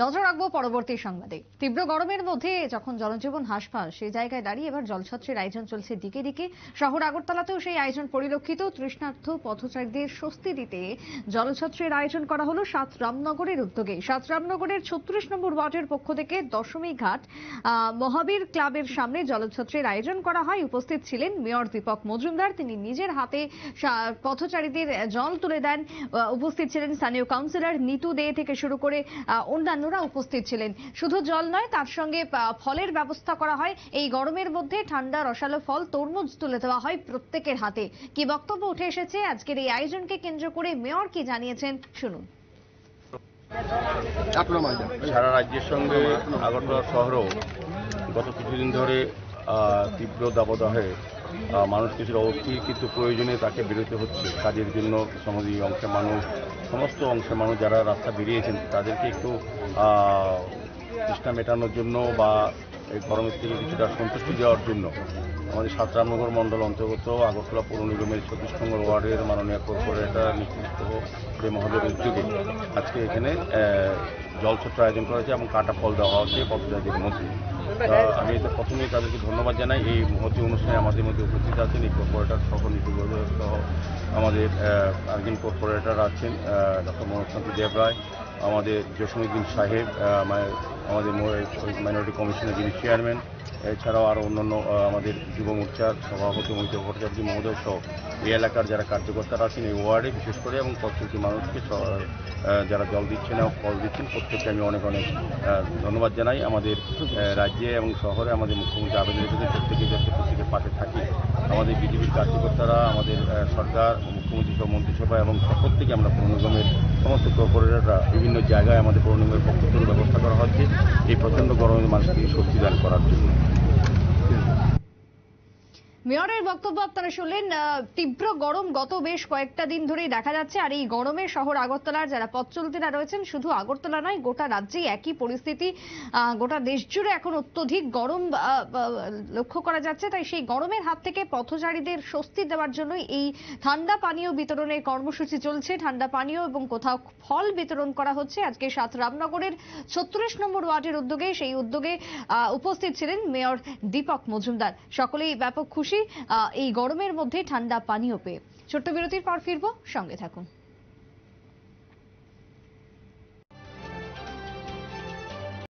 নজর রাখবো পরবর্তী সংবাদে। তীব্র গরমের মধ্যে যখন জনজীবন হাঁসফাঁস, সেই জায়গায় দাঁড়িয়ে এবার জলছত্রের আয়োজন চলছে দিকে দিকে। শহর আগরতলাতেও সেই আয়োজন পরিলক্ষিত। তৃষ্ণার্ত পথচারীদের স্বস্তি দিতে জলছত্রের আয়োজন করা হলো সাত রামনগরের উদ্যোগে। সাত রামনগরের 36 নম্বর ওয়ার্ডের পক্ষ থেকে দশমী ঘাট মহাবীর ক্লাবের সামনে জলছত্রের আয়োজন করা হয়। উপস্থিত ছিলেন মেয়র দীপক মজুমদার। তিনি নিজের হাতে পথচারীদের জল তুলে দেন। উপস্থিত ছিলেন স্থানীয় কাউন্সিলর নিতু দে থেকে শুরু করে অন্যান্যরা উপস্থিত ছিলেন। শুধু জল নয়, তার সঙ্গে ফলের ব্যবস্থা করা হয়। এই গরমের মধ্যে ঠান্ডা রসালো ফল তরমুজ তুলে দেওয়া হয় প্রত্যেকের হাতে। কি বক্তব্য উঠে এসেছে আজকের এই আয়োজনকে কেন্দ্র করে, মেয়র কি জানিয়েছেন শুনুন। সারা রাজ্যের সঙ্গে আগরতলা শহরও গত কিছুদিন ধরে তীব্র দাবদাহে মানুষ কিছুটা অস্থির, কিন্তু প্রয়োজনে তাকে বেরোতে হচ্ছে কাজের জন্য। সমাজী অংশের মানুষ, সমস্ত অংশের মানুষ যারা রাস্তা বেরিয়েছেন তাদেরকে একটু তৃষ্ণা মেটানোর জন্য বা এই গরমের থেকে কিছুটা সন্তুষ্টি দেওয়ার জন্য আমাদের সাত রামনগর মণ্ডল অন্তর্গত আগরতলা পৌর নিগমের 36 নম্বর ওয়ার্ডের মাননীয় কর্পোরেটর নিকৃষ্ট মহোদয়ের উদ্যোগে আজকে এখানে জলছত্র আয়োজন করা হয়েছে এবং কাটা ফল দেওয়া হচ্ছে পথচারীদের মধ্যে। আমি এটা প্রথমেই তাদেরকে ধন্যবাদ জানাই। এই মহতী অনুষ্ঠানে আমাদের মধ্যে উপস্থিত আছেন এই কর্পোরেটর সহ নীতি সহ আমাদের আরেকজন কর্পোরেটর আছেন ডক্টর মনোজকান্তি দেব রায়, আমাদের জসীমউদ্দিন সাহেব, আমাদের মাইনরিটি কমিশনের যিনি চেয়ারম্যান, এছাড়াও আরও অন্যান্য আমাদের যুব মোর্চার সভাপতি মহিত ভট্টাচার্য মহোদয় সহ এই এলাকার যারা কার্যকর্তারা আছেন এই ওয়ার্ডে বিশেষ করে, এবং প্রত্যেকটি মানুষকে যারা জল দিচ্ছেন এবং ফল দিচ্ছেন প্রত্যেককে আমি অনেক অনেক ধন্যবাদ জানাই। আমাদের রাজ্যে এবং শহরে আমাদের মুখ্যমন্ত্রী আবেদন রেখেছেন প্রত্যেকেই যাতে প্রত্যেকের পাশে থাকে। আমাদের বিজেপির কার্যকর্তারা, আমাদের সরকার, মুখ্যমন্ত্রী সহ মন্ত্রিসভা এবং প্রত্যেকে আমরা পৌর নিগমের সমস্ত কর্পোরেটররা বিভিন্ন জায়গায় আমাদের পৌর নিগমের পক্ষ থেকে ব্যবস্থা করা হচ্ছে এই প্রচণ্ড গরমে মানুষকে স্বস্তি দান করার জন্য। মেয়রের বক্তব্য আপনারা শুনলেন। তীব্র গরম গত বেশ কয়েকটা দিন ধরেই দেখা যাচ্ছে, আর এই গরমে শহর আগরতলার যারা পথ চলতিরা রয়েছেন, শুধু আগরতলা নয় গোটা রাজ্যেই একই পরিস্থিতি। গোটা দেশ জুড়ে এখন অত্যধিক গরম লক্ষ্য করা যাচ্ছে। তাই সেই গরমের হাত থেকে পথচারীদের স্বস্তি দেওয়ার জন্য এই ঠান্ডা পানীয় বিতরণের কর্মসূচি চলছে। ঠান্ডা পানীয় এবং কোথাও ফল বিতরণ করা হচ্ছে আজকে সাত রামনগরের 36 নম্বর ওয়ার্ডের উদ্যোগে। সেই উদ্যোগে উপস্থিত ছিলেন মেয়র দীপক মজুমদার। সকলেই ব্যাপক খুশি এই গরমের মধ্যে ঠান্ডা পানীয় পেয়ে। ছোট্ট বিরতির পর ফিরবো, সঙ্গে থাকুন।